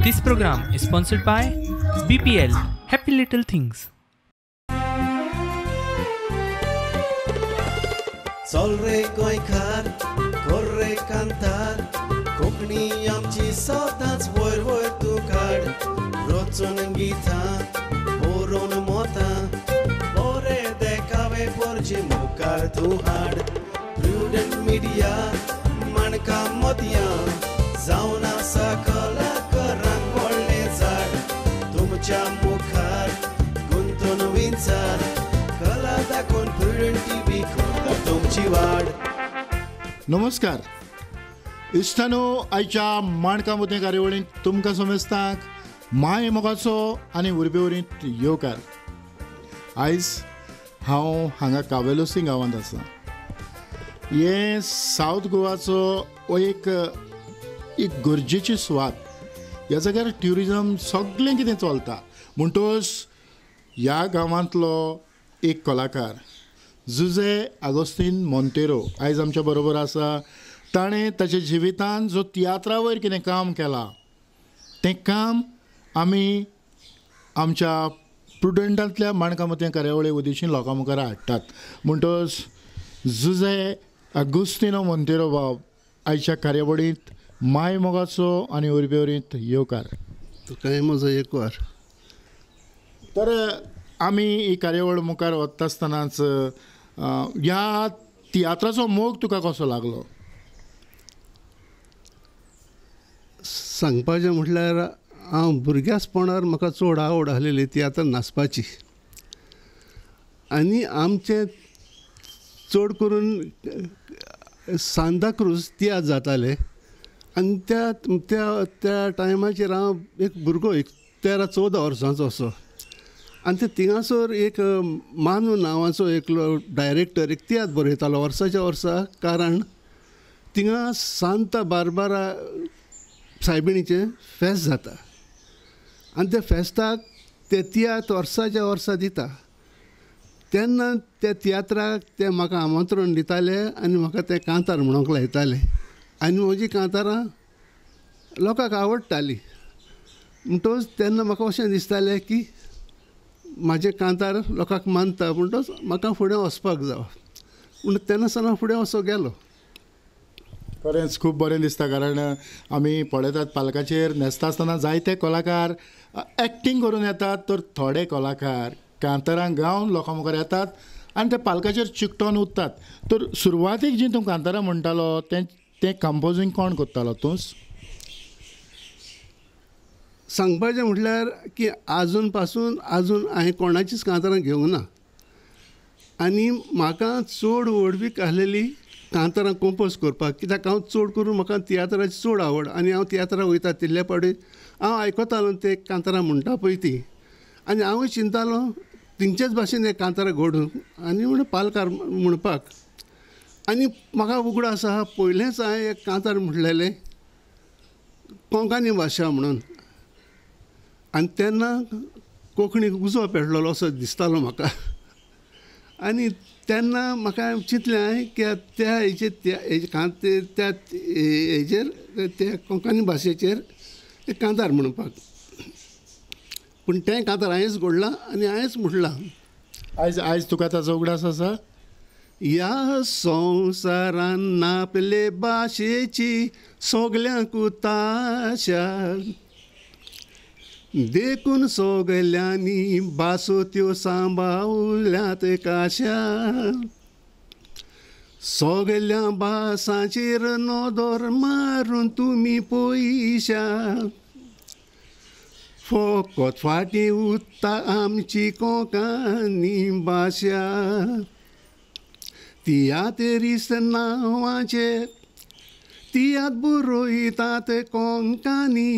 This program is sponsored by BPL Happy Little Things. चल रे गोंयकार, कर रे कांतार, कोंकणी आमची सदांच वयर वयर तूं काड. रचून गितां, बरोवन मोतां, बरे देखावे परचे मुखार तूं हाड. प्रुडंट मिडिया, माणकां मदयां, जावन आसा कलाकारांक व्हडलें झाड. तुमच्या मुखार गुंतून विचार, कला दाखोवन प्रुडंट टीव्ही करता तुमची वाड. नमस्कार. इश्टानो, आयच्या माणकां मुद्दे कार्यावळींत तुमकां समेस्तांक माय मोगाचो आनी उर्बेवरीत येवकार. आयज हांव हांगा कावेलोसी गांवांत आसा. हे सावथ गोवाचो एक गरजेची सुवात. ह्या जाग्यार ट्युरिजम सगळें कितें चलता. म्हणटच ह्या गांवांतलो एक कलाकार जुझे आगोस्तीन मोंतेरो आयज आमच्या बरोबर आसा. ताणें ताच्या जिवितान जो तियात्रा वयर कितें काम केलां तें काम आमी आमच्या प्रुडंटांतल्या माणकां मतें कार्यावळी उदेशीं लोकां मुखार हाडटात. म्हणटच जुझे आगोस्तिनो मोंतेरो बाब आयच्या कार्यावळींत माय मोगाचो आनी उर्बेवरीत येवकार. तुकाय म्हजो येवकार. तर आमी ही कार्यावळ मुखार वता आसतनाच ह्या तियात्राचो मोग तुका कसो लागलो? सांगपाचें म्हटल्यार हांव भुरग्यासपणार म्हाका चड आवड आसलेली तियात्र नाचपाची. आनी आमचें चड करून सांताक्रूज तियात्र जाताले. आनी त्या टायमाचेर हांव एक भुरगो 13-14 वर्सांचो असो. आनी ते थिंगासर एक मानू नांवाचो एकलो डायरेक्टर एक तियात्र बरयतालो वर्साच्या वर्सा. कारण थिंगा सांता बार्बारा सायबिणीचें फेस्त जाता आनी त्या फेस्ताक ते तियात्र वर्साच्या वर्सा दिता. तेन्ना त्या तियात्राक ते म्हाका आमंत्रण दिताले आनी म्हाका ते कांतार म्हणूंक लायताले. आनी म्हजी कांतारां लोकांक आवडटालीं. म्हणटच तेन्ना म्हाका अशें दिसतालें की म्हाजे कांतार लोकांक मानता. म्हणटच म्हाका फुडें वचपाक जाय. पूण तेन्ना सावन फुडें वचों गेलो. खरेंच खूब बरें दिसता. कारण आमी पळयतात पालकाचेर न्हेसता आसतना जायते कलाकार एक्टींग करून येतात, तर थोडे कलाकार कांतारां गावन लोकां मुखार येतात आनी ते पालकाचेर चिकटोन उरतात. तर सुरवातीक जी तूं कांतारां म्हणटालो तें कंपोजींग कोण करतालो? तूंच? सांगपाचें म्हटल्यार की आजून हांवें कोणाचीच कांतारां घेवंक ना. आनी म्हाका चड व्हडवीक आसलेली कांतारां कंपोज करपाक. कित्याक हांव चड करून म्हाका तियात्राची चड आवड आनी हांव तियात्राक वयता तितले पावटी हांव आयकतालो ते कांतारां म्हणटा पळय ती. आनी हांवूय चिंतालो तेंचेच भाशेन हे कांतारां घडोवन आनी म्हण पालकार म्हणपाक. आनी म्हाका उगडो आसा पयलेंच हांवें एक कांतार म्हटलेलें कोंकणी भाशा म्हणून. आनी तेन्ना कोंकणीक उजो पेटलेलो असो दिसतालो म्हाका. आनी तेन्ना म्हाका चिंतलें हांवें की त्या हेजेर त्या कोंकणी भाशेचेर एक कांतार म्हणपाक. पूण तें कांतार हांवेंच घडलां आनी हांवेंच म्हटलां. आयज तुका ताचो उगडास आसा? ह्या संवसारान नापले भाशेची सोगल्यांक ताशा, देखून सोगल्यांनी भासो त्यो सांबाळल्यात काशा. सोगल्या भासांचेर नदर मारून तुमी पयशा, फकत फाटीं उरता आमची कोंकणी भाशा. तियात्रीस नांवाचेर तियात्र बरयतात कोंकणी,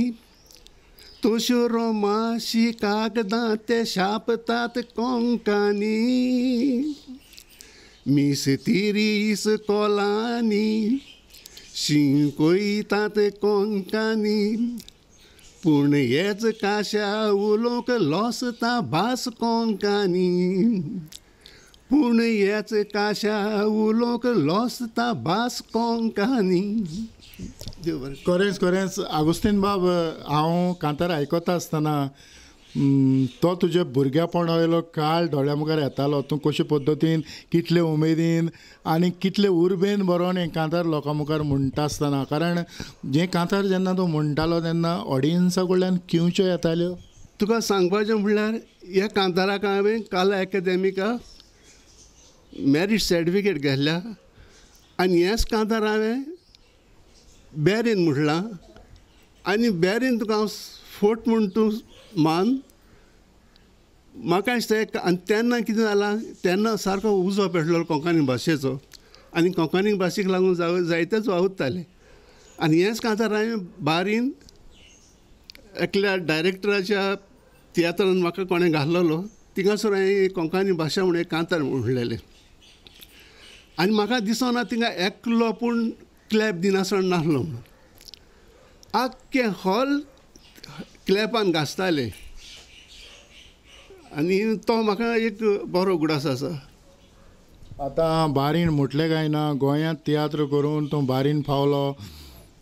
तश्यो रोमाशी कागदां ते छापतात कोंकणी. मिस्तिरीस कोलांनी शिंकयतात कोंकणी, पूण हेच काशा उलोवंक लोसता भास कोंकणी. पूण हेच काशा उलोवंक लोसता भास कोंकणी. देव बरें. खरेंच आगोस्तीन बाब, हांव कांतार आयकता आसतना तो तुजे भुरग्यापण वयलो काळ दोळ्या मुखार येतालो. तूं कशे पद्दतीन, कितले उमेदीन आनी कितले उर्बेन बरोवन हें कांतार लोकां मुखार म्हणटा आसतना, कारण जें कांतार जेन्ना तूं म्हणटालो तेन्ना ऑडियन्सा कडल्यान किंवच्यो येताल्यो. तुका सांगपाचें म्हणल्यार ह्या कांताराक हांवें काला एकाडेमिका मॅरीट सर्टिफिकेट घेतल्या आनी हेंच कांतार हांवें बॅरीन म्हणलां. आनी बॅरीन तुका हांव फोट म्हूण तूं मान म्हाका दिसता. आनी तेन्ना कितें जालां, तेन्ना सारको उजो पेटलो कोंकणी भाशेचो आनी कोंकणी भाशेक लागून जायतेच वावुरताले. आनी हेंच कांतार हांवें बारीन एकल्या डायरेक्टराच्या तियात्रान म्हाका कोणें घाल्लेलो, थिंगासर हांवें कोंकणी भाशा म्हणून एक कांतार म्हणलेलें. आनी म्हाका दिसना थिंगा एकलो पूण क्लॅप दिनासतना नासलो म्हणून. आख्खे हॉल क्लॅपान घासताले आनी तो म्हाका एक बरो उगडास आसा. आतां बारीन म्हटलें काय ना, गोंयांत तियात्र करून तूं बारीन पावलो.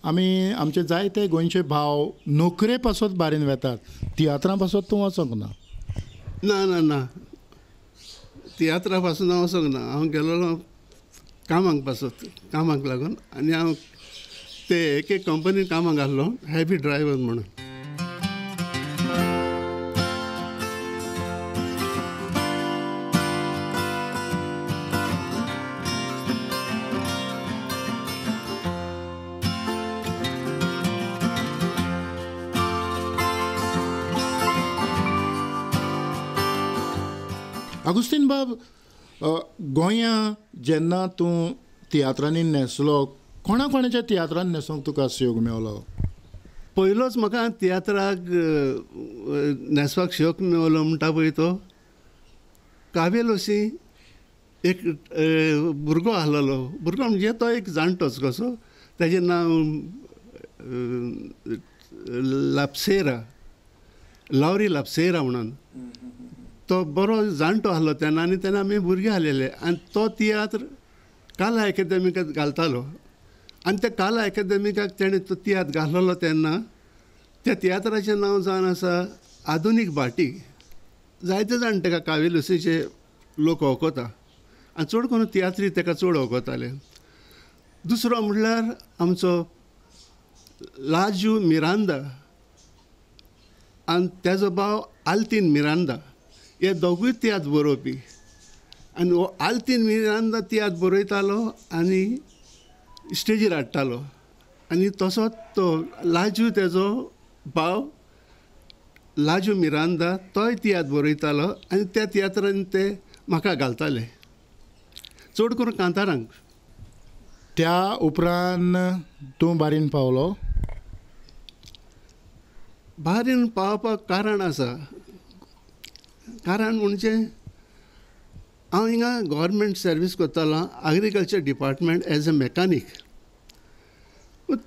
आमचे जायते गोंयचे भाव नोकरे पासत बारीन वेतात, तियात्रा पासत तूं वचोंक ना. ना ना ना, तियात्रा पासून हांव वचोंक ना. हांव गेलोलो कामाक पासत, कामाक लागून. आनी हांव ते एक कंपनीन कामाक घाल्लो, हॅवी ड्रायव्हर म्हणून. आगोस्तीन बाब, गोंया जेन्ना तूं तियात्रांनी न्हेसलो, कोणाच्या तियात्रांनी न्हेसोंक तुका योग मेवलो? पयलोच म्हाका तियात्राक न्हेसपाक शौक मेवलो म्हणटा पळय तो कावेलोसी एक भुरगो आसलेलो. भुरगो म्हणजे तो एक जाणटोच कसो. ताचें नांव लाप्सेरा, लावरी लाप्सेरा म्हणून. तो बरो जाणटो आसलो तेन्ना आनी तेन्ना आमी भुरगे आसलेले. आनी तो तियात्र काला एकाडेमिकांत घालतालो. आनी त्या काला एकाडेमिकाक तेणें तो तियात्र घातलेलो तेन्ना त्या तियात्राचें नांव जावन आसा आधुनीक भाटी. जायते जाण ताका कावेलोसीचे लोक वळखता आनी चड करून तियात्री ताका चड वळखताले. दुसरो म्हणल्यार आमचो लाजू मिरांदा आनी तेजो भाव आल्तीन मिरांदा, हे दोगूय तियात्र बरोवपी. आनी हो आल्तीन मिरांदा तियात्र बरयतालो आनी स्टेजीर हाडटालो. आनी तसोच तो लाजू, तेजो भाव लाजू मिरांदा, तोय तियात्र बरयतालो आनी त्या तियात्रांनी ते म्हाका घालताले, चड करून कांतारांक. त्या उपरांत तूं बारीन पावलो? बारीन पावपाक कारण आसा. कारण म्हणजे हांव हिंगा गव्हर्मेंट सर्वीस करतालो, agriculture department as a mechanic.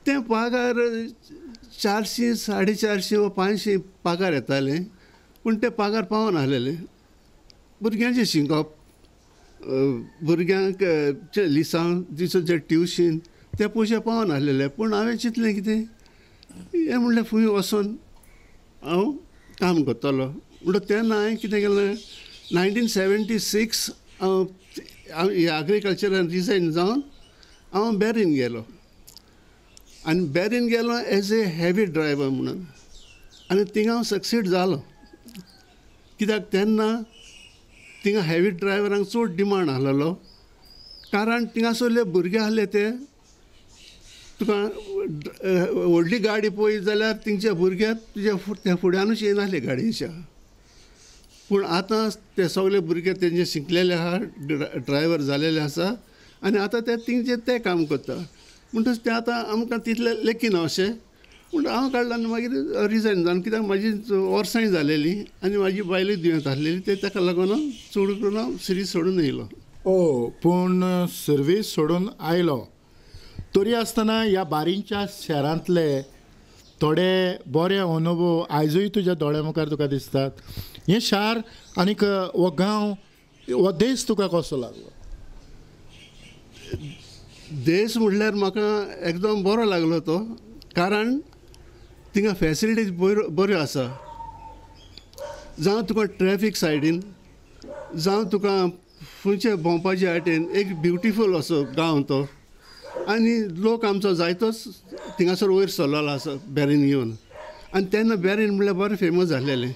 ते पगार 400, 450 वा 500 पगार येताले, पूण ते पगार पावना आसलेले. भुरग्यांचें शिकोवप, भुरग्यांक लिसांव दिसाचें ट्युशन, ते पयशे पावना आसलेले. पूण हांवें चिंतलें कितें, हें म्हणलें फूंय वचून हांव काम करतलो. म्हणटच तेन्ना हांवें कितें केलें, 1976 हांव एग्रीकल्चरान रिजायन जावन हांव बॅरीन गेलो. आनी बॅरीन गेलो एज ए हॅवी ड्रायव्हर म्हणून. आनी थिंगा हांव सक्सीड जालो. कित्याक तेन्ना थिंगा हॅवी ड्रायव्हरांक चड डिमांड आसलेलो. कारण थिंगासरले भुरगे आसले ते तुका व्हडली गाडी पळयत जाल्यार थिंगचे भुरगे तुज्या फुड्यानूच येनासले गाडयेच्या. पूण आतां ते सगळे भुरगे तेंचे शिकलेले आहा, ड्रायव्हर जालेले आसा आनी आतां ते थिंगचे ते काम करता. म्हणटच ते आतां आमकां तितलें लेखीना अशें. पूण हांव काडला आनी मागीर रिजायन जावन, कित्याक म्हाजी वर्सांय जालेली आनी म्हाजी बायलूय दुयेंत आसलेली, ते ताका लागून चड करून हांव सर्वीस सोडून येयलो. पूण सर्वीस सोडून आयलो तरी आसतना ह्या बारींच्या शारांतले थोडे बरे अनुभव आयजूय तुज्या दोळ्या मुखार तुका दिसतात. हें शार आनीक हो गांव, हो देश तुका कसो लागलो? देश म्हणल्यार म्हाका एकदम बरो लागलो तो, कारण थिंगा फॅसिलिटीज बऱ्यो आसा. जावं तुका ट्रॅफिक सायडीन, जावं तुका खंयचे भोंवपाचे वाटेन एक ब्युटिफूल असो गांव तो. आनी लोक आमचो जायतोच थिंगासर वयर सरलेलो आसा बेरीन येवन. आनी तेन्ना बेरीन म्हणल्यार बरें फेमस जाल्लेलें.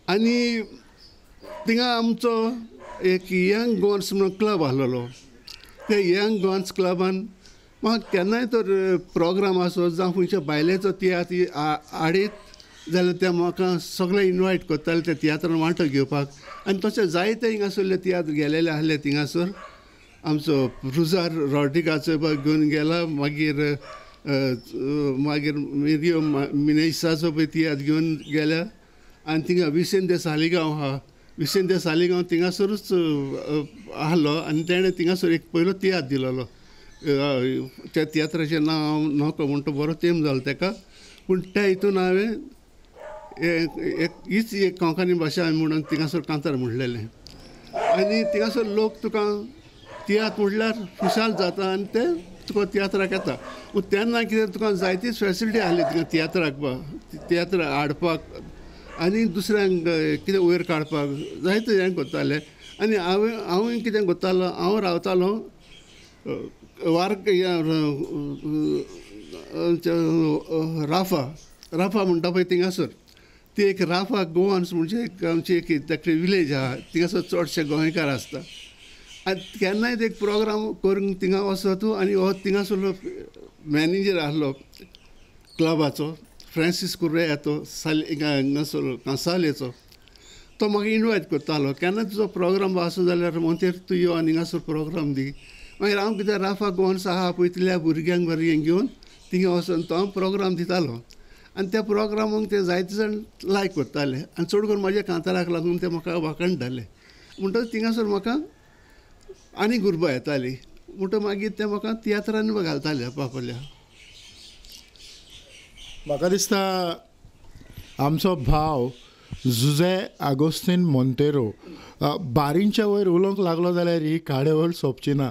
आनी थिंगा आमचो एक यंग गोवन्स म्हणून क्लब आसलेलो. त्या यंग गोवन्स क्लबान म्हाका केन्नाय तर प्रोग्राम आसो जावं खंयच्या बायलेचो तियात्र आडीत जाल्यार ते म्हाका सगळे इनवायट करताले त्या तियात्रान वांटो घेवपाक. आनी तशें जायते हिंगासरले तियात्र गेलेले आहले. थिंगासर आमचो रुजार रॉड्रिगाचो घेवन गेला, मागीर मिरियो मिनेसाचो पळय तियात्र घेवन गेल्या. आनी थिंगा विसेंते सालिगांव आहा, विसेंते सालिगांव थिंगासरूच आहलो. आनी तेणें थिंगासर एक पयलो तियात्र दिलोलो. त्या तियात्राचें नांव न्हको म्हणटा बरो तेम जालो ताका. पूण त्या हितून हांवें हीच एक कोंकणी भाशा म्हणून थिंगासर कांतार म्हणलेलें. आनी थिंगासर लोक तुका तियात्र म्हणल्यार खुशाल जाता आनी ते तुका तियात्राक येता. पूण तेन्ना कितें तुका जायतीच फॅसिलिटी आहली थिंगा तियात्राक, तियात्र हाडपाक आनी दुसऱ्यांक कितें वयर काडपाक जायते हें करताले. आनी हांवूय कितें करतालो, हांव रावतालो राफा म्हणटा पळय थिंगासर. ती एक राफा गोवन्स म्हणजे एक आमची एक विलेज आहा, थिंगासर चडशे गोंयकार आसता. आनी केन्नाय एक प्रोग्राम करूंक थिंगा वचो तूं. आनी हो थिंगासरलो मॅनेजर आहलो क्लबाचो, फ्रांसीस कुर्रेया तो कांसालेचो, तो म्हाका इनवायट करतालो. केन्ना तुजो प्रोग्राम आसो जाल्यार म्हणजेर तूं यो आनी हिंगासर प्रोग्राम दी. मागीर हांव कितें राफा गोवन्स आहा पळय तितल्या भुरग्यांक घेवन थिंगा वचून तो हांव प्रोग्राम दितालो. आनी त्या प्रोग्रामाक ते जायते जाण लायक करताले. आनी चड करून म्हाज्या कांताराक लागून ते म्हाका वाखणटाले. म्हणटच थिंगासर म्हाका आनी गुरबा येताली. म्हणटा मागीर ते म्हाका तियात्रांनी घालताले आपल्या. म्हाका दिसता आमचो भाव जुझे आगोस्तीन मोंतेरो बारींच्या वयर उलोवंक लागलो जाल्यार ही काडेवळ सोंपची ना.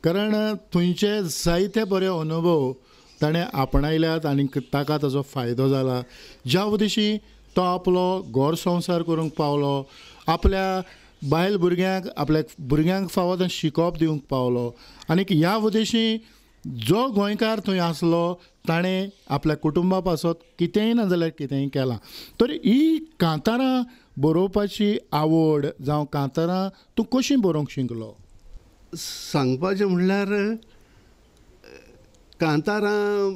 कारण थंयचे जायते बरे अनुभव ताणें आपणायल्यात आनी ताका ताजो फायदो जाला. ज्या उद्देशी तो आपलो घर संवसार करूंक पावलो, आपल्या बायल भुरग्यांक आपल्या भुरग्यांक फावो तें शिकोवप दिवंक पावलो. आनीक ह्या उद्देशी जो गोंयकार थंय आसलो ताणें आपल्या कुटुंबा पासत कितेंय ना जाल्यार कितेंय केलां. तर ही कांतारां बरोवपाची आवड जावं कांतारां तूं कशीं बरोवंक शिकलो? सांगपाचें म्हणल्यार कांतारां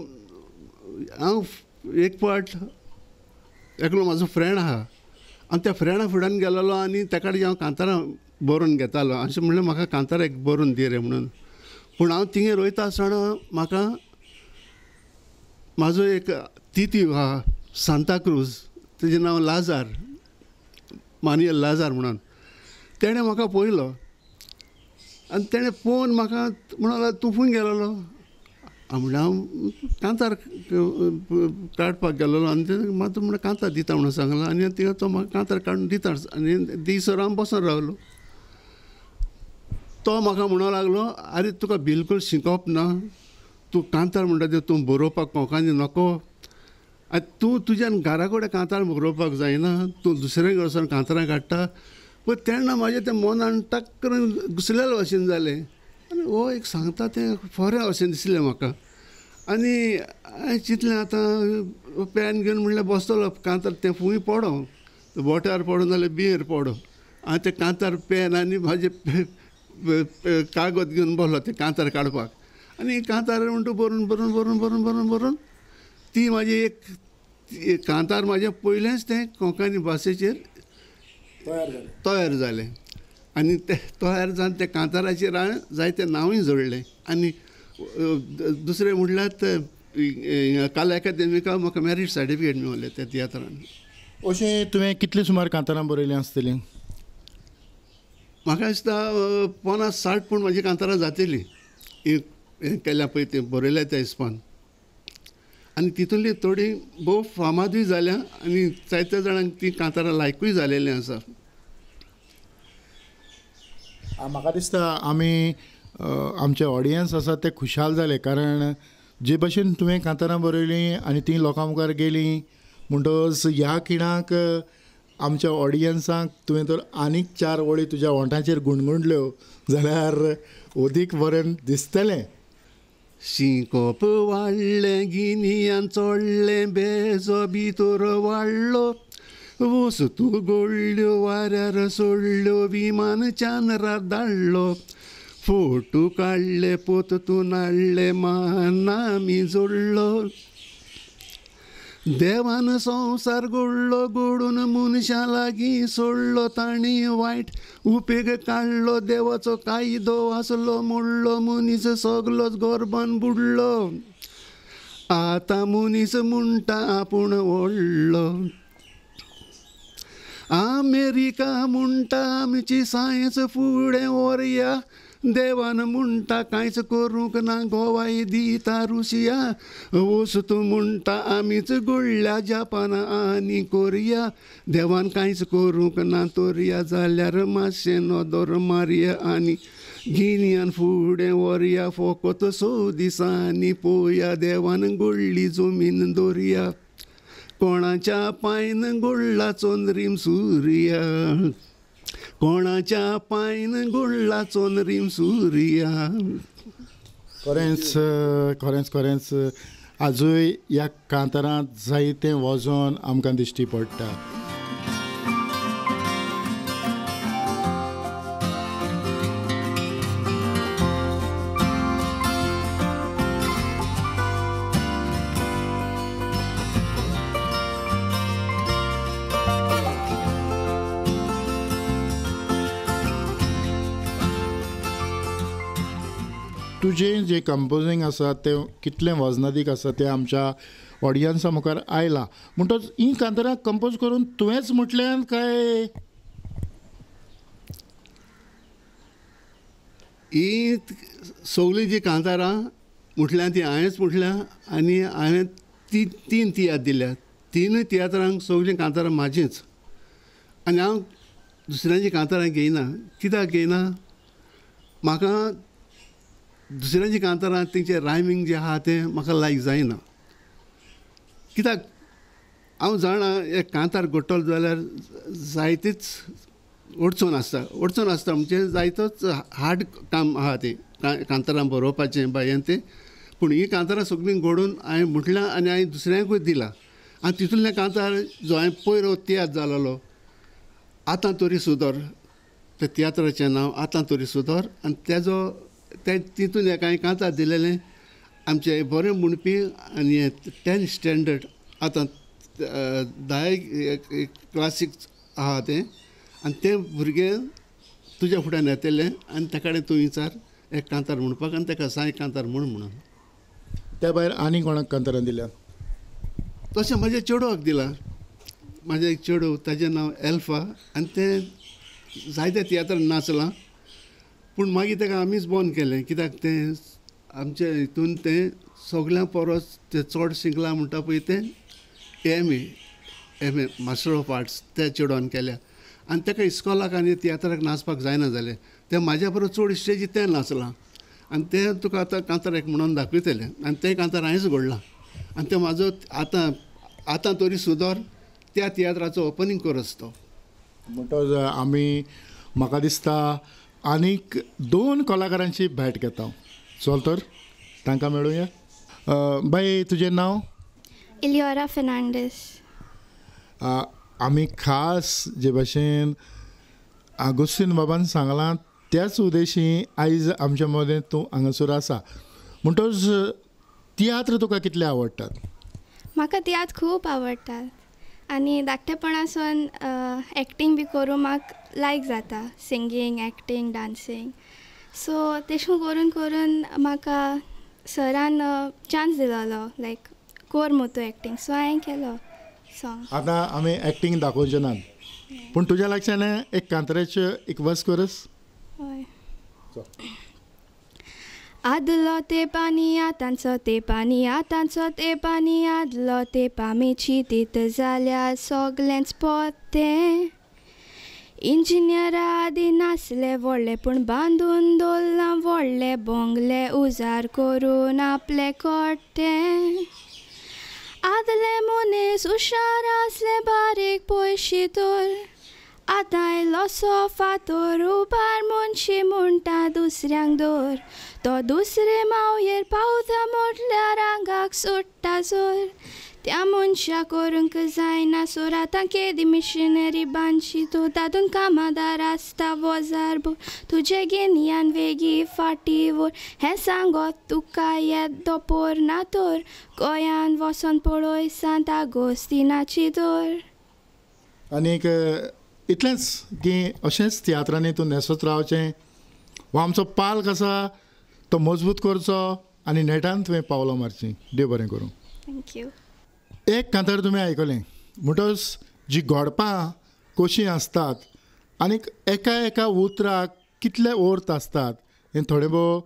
हांव एक फावट एकलो म्हाजो फ्रेंड आहा आनी त्या फ्रेंडा फुड्यान गेलोलो आनी ताका हांव कांतारां बरोवन घेतालो. अशें म्हणलें म्हाका कांतारां एक बरोवन दी रे म्हणून. पूण हांव थिंगा रोयता आसतना म्हाका म्हाजो एक तिती आहा सांताक्रूज, तेजें नांव लाजार, मानियल लाजार म्हणून. तेणें म्हाका पळयलो आनी तेणें पळोवन म्हाका म्हणलो तूं खंय गेलोलो? हांव म्हणलें हांव कांतार काडपाक गेलोलो आनी तें मात म्हणून कांतार दिता म्हणून सांगलो. आनी थिंगा तो म्हाका कांतार काडून दिता आनी दिसर हांव बसून रावलो. तो म्हाका म्हणूंक लागलो आरे तुका बिलकूल शिकोवप ना, तूं कांतार म्हणटा तें तूं बरोवपाक कोंकणी नको. आनी तूं तुज्यान घरा कडेन कांतार बरोवपाक जायना, तूं दुसरे कडे वचून कांतारां काडटा. पूण तेन्ना म्हाजें तें मनान टक करून घुसलेले भशेन जालें. आनी हो एक सांगता तें खरें अशें दिसलें म्हाका. आनी हांवें चिंतलें आतां पेन घेवन म्हणल्यार बसतलो कांतार तें फूंय पडो, बोट्यार पडो नाल्यार बिंयेर पडो. हांवें तें कांतार पेन आनी म्हाजें कागद घेवन बसलो तें कांतार काडपाक. आनी कांतार म्हणटा बरोवन बरोवन बरोवन बरोवन बरोवन बरोवन ती म्हाजी एक कांतार म्हाजें पयलेंच तें कोंकणी भाशेचेर तयार जालें. आनी तें तयार जावन त्या कांताराचेर हांवें जायते नांवूय जोडलें. आनी दुसरें म्हणल्यार कला एकाडेमीका म्हाका मॅरीट सर्टिफिकेट मेळ्ळें त्या तियात्रान. अशें तुवें कितलीं सुमार कांतारां बरयलीं आसतलीं? म्हाका दिसता 50-60 पूण म्हाजी कांतारां जातलीं हें केल्या पळय तें बरयल्या त्या हिसपान. आनी तितूंतली थोडी भोव फामादूय जाल्या आनी जायत्या जाणांक ती कांतारां लायकूय जालेलीं आसा. म्हाका दिसता आमी आमचे ऑडियन्स आसा ते खुशाल जाले, कारण जे भशेन तुवें कांतारां बरयलीं आनी ती लोकां मुखार गेलीं म्हणटच ह्या खिणाक आमच्या ऑडियन्सांक तुवें तर आनीक 4 वळी तुज्या ओंठांचेर गुणगुणल्यो जाल्यार अदीक बरें दिसतलें. शिंकोप वाडलें गिनियान चोडलें बेजो भितर वाडलो, वस्तू गोडल्यो वाऱ्यार सोडल्यो विमान चांद्रार धाडलो, फोटो काडले पोततून हाडले मान आमी जोडलो, देवान संवसार घडलो घडून मनशां लागीं सोडलो, ताणी वायट उपेग काडलो, देवाचो कायदो आसलो मोडलो, मनीस सगलोच गोरबान बुडलो, आतां मनीस म्हणटा आपूण व्हडलो, अमेरिका म्हणटा आमची सायन्स फुडें व्हरया, देवान म्हणटा कांयच करूंक ना गोवाय दिता रुसिया, वस्तू म्हणटा आमीच घडल्या जपान आनी कोरिया, देवान कांयच करूंक ना तोरिया, जाल्यार मातशें नदर मारया आनी गिनियान फुडें व्हरया, फकत 6 दिसांनी पोवया, देवान घडली जमीन दर्या, कोणाच्या पांयन घडला चंद्रीम सुर्या, कोणाच्या पांयन घडला चंद्रीम सुर्या. खरेंच खरेंच खरेंच आजूय ह्या कांतारांत जायतें वजन आमकां दिश्टी पडटा. तुजें जें कंपोजींग आसा तें कितलें वजनादीक आसा तें आमच्या ऑडियन्सा मुखार आयलां. म्हणटच ही कांतारां कंपोज करून तुवेंच म्हटल्यान काय ही सगळीं जीं कांतारां म्हटल्यार ती हांवेंच म्हटल्या आनी हांवें 3 तियात्र दिल्यात. 3 तियात्रांक सगळीं कांतारां म्हाजीच, आनी हांव दुसऱ्यांची कांतारां घेयना. कित्याक घेयना, म्हाका दुसऱ्यांची कांतारां तेंचें रायमींग जें आहा तें म्हाका लायक जायना. कित्याक हांव जाणा एक कांतार घडटलो जाल्यार जायतीच अडचण आसता म्हणजे जायतोच हार्ड काम आहा तें कांतारां बरोवपाचें बायेन तें. पूण ही कांतारां सगळीं घडोवन हांवें म्हटलां आनी हांवें दुसऱ्यांकूय दिलां. आनी तितूंतलें कांतार जो हांवें पयरो तियात्र जालोलो आतां तरी सुदर, त्या तियात्राचें नांव आतां तरी सुदर, आनी तेजो तितून कांय कांतार दिलेलें आमचे बरें म्हणपी आनी 10th स्टँडर्ड आतां 10 क्लासीक आहा तें, आनी ते भुरगे तुज्या फुड्यान येतले आनी ताका कडेन तूं विचार एक कांतार म्हणपाक आनी ताका सांग कांतार म्हणून. त्या भायर आनी कोणाक कांतारां दिल्यात? तशें म्हाज्या चेडवाक दिलां. म्हाजें एक चेडूं ताचें नांव एल्फा, आनी तें जायत्या तियात्रांत नाचलां. पूण मागीर ताका आमीच बंद केलें, कित्याक तें आमच्या हितून तें सगळ्यां परस तें चड शिकलां म्हणटा पळय तें M A master of arts त्या चेडवान केल्या. आनी ताका इस्कॉलाक आनी तियात्राक नाचपाक जायना जालें. तें म्हाज्या परस चड स्टेजीर तें नाचलां, आनी तें तुका आतां कांतार एक म्हणून दाखयतलें. आनी तें कांतार हांवेंच घडलां, आनी तें म्हाजो आतां तरी सुदर त्या तियात्राचो ओपनिंग कोरस तो. म्हणटच आमी म्हाका दिसता आनीक 2 कलाकारांची भेट घेता. चल तर तांकां मेळुया. बाय, तुजें नांव? इलियोरा फेर्नांडीस. आमी खास जे भशेन आगोस्तीन बाबान सांगलां त्याच उद्देशी आयज आमच्या मदें तूं हांगासर आसा. म्हणटच तियात्र तुका कितले आवडटात? म्हाका तियात्र खूब आवडटा आनी धाकटेपणासून एक्टींग बी करूं म्हाका लायक जाता. Singing, acting, dancing. सो तेशून करून करून म्हाका सरान चान्स दिलोलो लायक कोर मुतू एक्टींग. सो हांवें केलो सॉंग. आतां आमी एक्टींग दाखोवचें ना, पूण तुज्या लागच्यान एक कांताराचें एक वर्स करस. हय. आदलो ते पानी आतांचो ते पानी आतांचो ते पानी आदलो ते पामेची तीत जाल्यार सोगलेंच पोतें. इंजिनियरा आदी नासले व्हडले पूण बांदून दवरला व्हडले बोंगले उजार करून आपले कोट्टे आदले मनीस हुशार आसले बारीक पयशे तर आतां आयलो सोफातोर उबार मनशी म्हणटा दुसऱ्यांक दवर तो दुसरे मावयेर पावता म्हटल्यार आंगाक सुट्टा जोर त्या मनशा करूंक जायना सोर आतां केदी मिशिनरी बांदशी तूं तातूंत कामादार आसता वजार बोर तुजे गिन्यान वेगी फाटी वोर हें सांगोत तुका येत दोपोर ना तर गोंयान वचोन पळय सांत आगोस्तिनाची दोर. आनीक इतलेंच की अशेंच तियात्रांनी तूं न्हेसत रावचें हो आमचो पालक आसा तो मजबूत करचो आनी नेटान तुवें पावलां मारचीं. देव बरें करूं. थँक्यू. एक कांतार तुमी आयकलें म्हणटच जी घोडपां कशीं आसतात आनीक एका एका उतराक कितले अर्थ आसतात हें थोडें भोव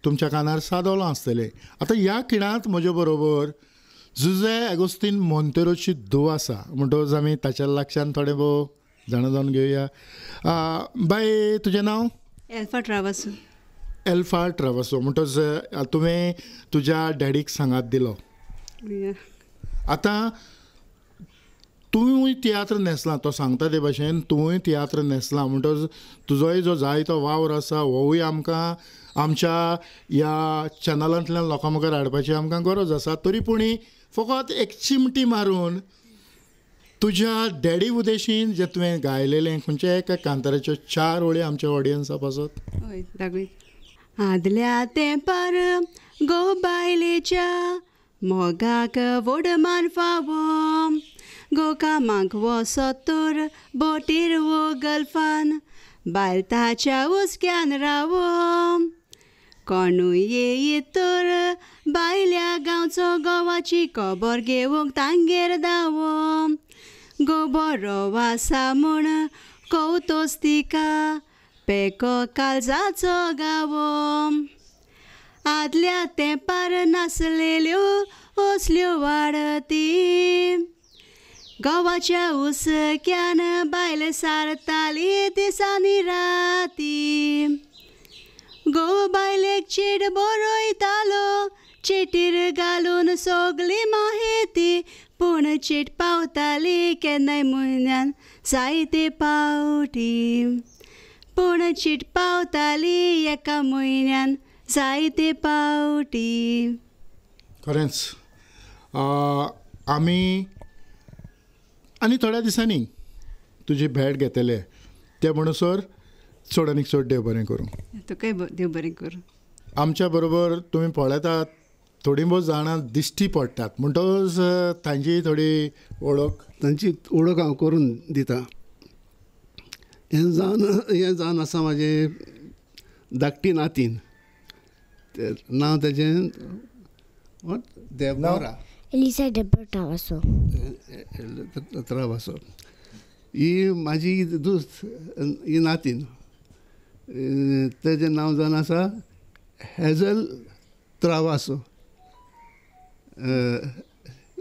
तुमच्या कानार सादोलां आसतलें. आतां ह्या खिणांत म्हजे बरोबर जुझे अगोस्तीन मोंतेरोची धूव आसा म्हणटच आमी ताच्या लागच्यान थोडें भोव जाणा जावन घेवया. बाय तुजें नांव? एल्फा ट्रावासो. एल्फा ट्रावासो म्हणटच तुवें तुज्या डॅडीक सांगात दिलो. आतां तुवूय तियात्र न्हेसलां तो सांगता ते भाशेन तुवूय तियात्र न्हेसलां म्हणटच तुजोय जो जायतो वावर आसा होवूय आमकां आमच्या ह्या चॅनलांतल्यान लोकां मुखार हाडपाची आमकां गरज आसा. तरी पूण फकत एक चिमटी मारून तुज्या डॅडी उदेशीन जे तुवें गायलेलें खंयच्या एका कांताराच्यो 4 वळी आमच्या ऑडियन्सा पासत. हय दाखय. आदल्या तेंपार गो बायलेच्या मोगाक व्हडमान फावो गो कामाक वसत तर बोटीर वो गल्फान बायल ताच्या उस्क्यान रावो कोणूय येयत तर बायल्या गांवचो गोवाची खबर घेवंक तांगेर धावो गो बरो आसा म्हूण कवतोस तिका पेको काळजाचो गावो आदल्या तेंपार नासलेल्यो असल्यो वाडती गोवाच्या उस्क्यान बायल सारताली दिसांनी राती गो बायलेक चीड बरयतालो चिटीर घालून सगली माहिती पूण चीट पावताली केन्नाय म्हयन्यान जायते पावटी पूण चीट पावताली एका म्हयन्यान जायते पावटी. खरेंच आमी आनी थोड्या दिसांनी तुजी भेट घेतले ते म्हणसर चड आनीक चड देव बरें करूं. तुकाय देव बरें करूं. आमच्या बरोबर तुमी पळयतात थोडीं भोव जाणां दिश्टी पडटात म्हणटच तांची थोडी वळख तांची वळख हांव करून दिता. हें जावन आसा म्हाजे धाकटी नातीन. नांव तेजें देवरा एलिसा ट्रावासो. ट्रावासो ही म्हाजी दुस्त ही नातीन. तेजें नांव जावन आसा हेझल ट्रावासो.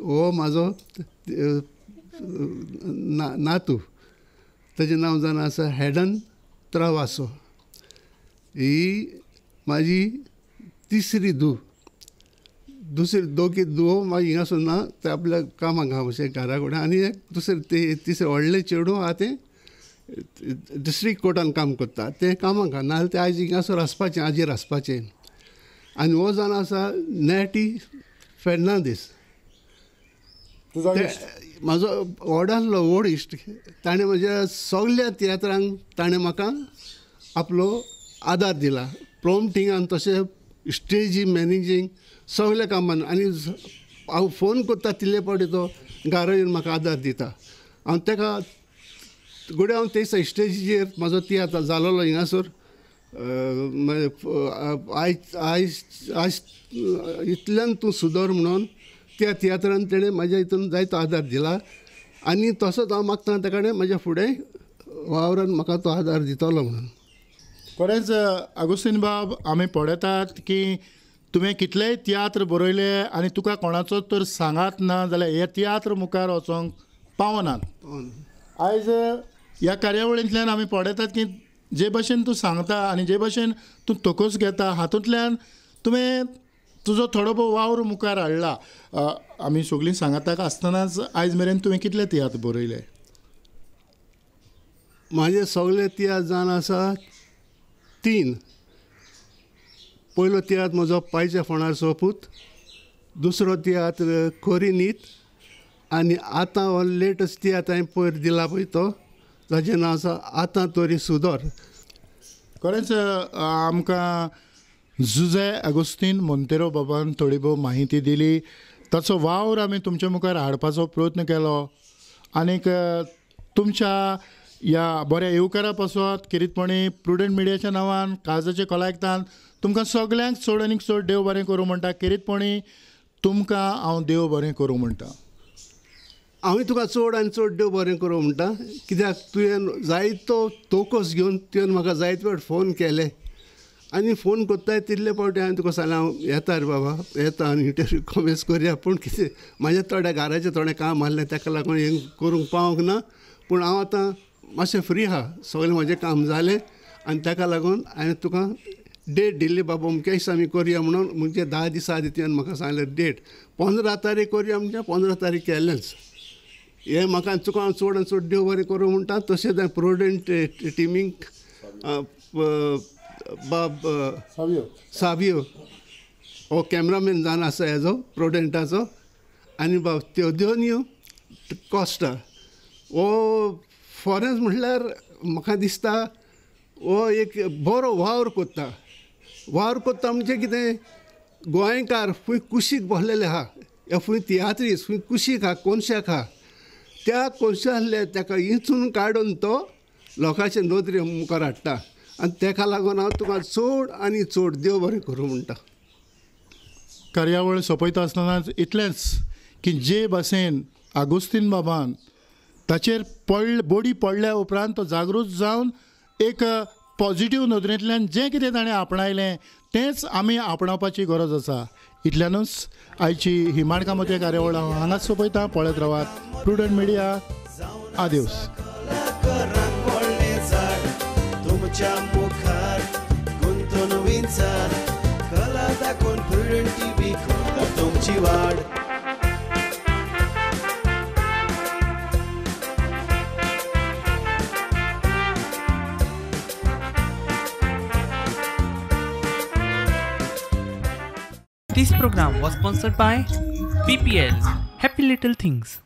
हो म्हाजो नातू तेजें नांव जावन आसा हेडन ट्रावासो. ही म्हाजी तिसरी धूव. दोगी धुवो म्हाजी हिंगासून ना ते आपल्या कामाक आहा अशें घरा कडेन आनी एक तिसरें व्हडलें चेडूं आहा तें डिस्ट्रिक्ट कोर्टान काम करता तें कामाक आहा नाजाल्यार तें आयज हिंगासर आसपाचें आजीर आसपाचें. आनी हो जावन आसा नेटी फेर्नांदीस. म्हाजो व्हडालो व्हड इश्ट. ताणें म्हज्या सगल्या तियात्रांक ताणें म्हाका आपलो आदार दिला. प्रॉम्प्टिंगान तशें स्टेजी मॅनेजींग सगल्या कामान. आनी हांव फोन करता तितले फावटी तो घरा येवन म्हाका आदार दिता. हांव ताका घडये हांव ते स्टेजीचेर म्हाजो तियात्र जालोलो हिंगासर आयज इतल्यान तूं सुदर म्हणून त्या तियात्रान तेणें म्हाज्या हितून जायतो आदार दिला. आनी तसोच हांव मागता ताका म्हाज्या फुडें वावरान म्हाका तो आदार दितलो म्हणून. खरेंच आगोस्तीन बाब आमी पळयतात की तुवें कितलेय तियात्र बरयले आनी तुका कोणाचो तर सांगात ना जाल्यार हे तियात्र मुखार वचोंक पावनात. आयज ह्या कार्यावळींतल्यान आमी पळयतात की जे भशेन तूं सांगता आनी जे भशेन तूं तोकूस घेता हातूंतल्यान तुवें तुजो थोडो भोव वावर मुखार हाडला. आमी सगळीं सांगताक आसतनाच आयज मेरेन तुवें कितले तियात्र बरयले? म्हाजे सगळे तियात्र जावन आसा 3. पयलो तियात्र म्हजो पायच्या फोंडार सोपूत, दुसरो तियात्र कोरिनीत आनी आतां हो लेटस्ट तियात्र हांवें पयर दिला पळय तो ताचें नांव आसा आतां तोरी सुदोर. खरेंच आमकां जुझे अगोस्तीन मोंतेरो बाबान थोडी भोव माहिती दिली. ताचो वावर आमी तुमच्या मुखार हाडपाचो प्रयत्न केलो. आनीक तुमच्या ह्या बऱ्या येवकारा पासत किरीतपणी प्रुडंट मिडियाच्या नांवान काळजाचे कलायकतान तुमकां सगळ्यांक चड आनीक चड देव बरें करूं म्हणटा. किरीतपणी तुमकां हांव देव बरें करूं म्हणटा. हांवें तुका चड आनी चड देव बरें करूं म्हणटा, कित्याक तुवें जायतो तोकोस घेवन तुवें म्हाका जायते फावट फोन केले आनी फोन कोत्ताय तितले फावटी हांवें तुका सांगलें हांव येता रे बाबा, येता आनी इंटरव्यू कमेस करया. पूण कितें म्हाजें थोड्या घराचें थोडें काम आसलें ताका लागून हें करूंक पावूंक ना. पूण हांव आतां मातशें फ्री आहा, सगळें म्हाजें काम जालें आनी ताका लागून हांवें तुका डेट दिल्ली बाबा अमके दिसा आमी करया म्हणून. म्हणजे 10 दिसा आदी तुवें म्हाका सांगलें डेट 15 तारीख करया म्हणजे 15 तारीख केलेंच. हें म्हाका तुका चड आनी चड देव बरें करूं म्हणटा. तशेंच प्रुडंट टिमीक बाब साबियो हो कॅमेरामॅन जावन आसा हेजो प्रुडंटाचो, आनी बाब तेओदियोनियो कॉस्टा हो फॉरेन्स म्हटल्यार म्हाका दिसता हो एक बरो वावर कोत्ता. वावर कोत्ता म्हणजे कितें, गोंयकार खूंय कुशीक बसलेले आहा, खूंय तियात्रीस खूंय कुशीक आहा, कोनशाक आहा, त्या कोनशांतले ताका इचून काडून तो लोकांचे नदरे मुखार हाडटा. आनी ताका लागून हांव तुका चड आनी चड देव बरें करूं म्हणटा. कार्यावळ सोंपयता आसतनाच इतलेंच की जे भाशेन आगोस्तीन बाबान ताचेर बोडी पडल्या उपरांत तो जागृत जावन एक पॉझिटीव नदरेंतल्यान जें कितें ताणें आपणायलें तेंच आमी आपणावपाची गरज आसा. इतल्यानूच आयची ही माणकामती कार्यावळ हांव हांगाच सोंपयता. पळयत रावात प्रुडंट मिडिया. आदिवस. तुमच्या मुखार गुंतून विचार कला दाखोवन प्रुडंट टीव्ही तुमची वाड. This program was sponsored by BPL, Happy Little Things.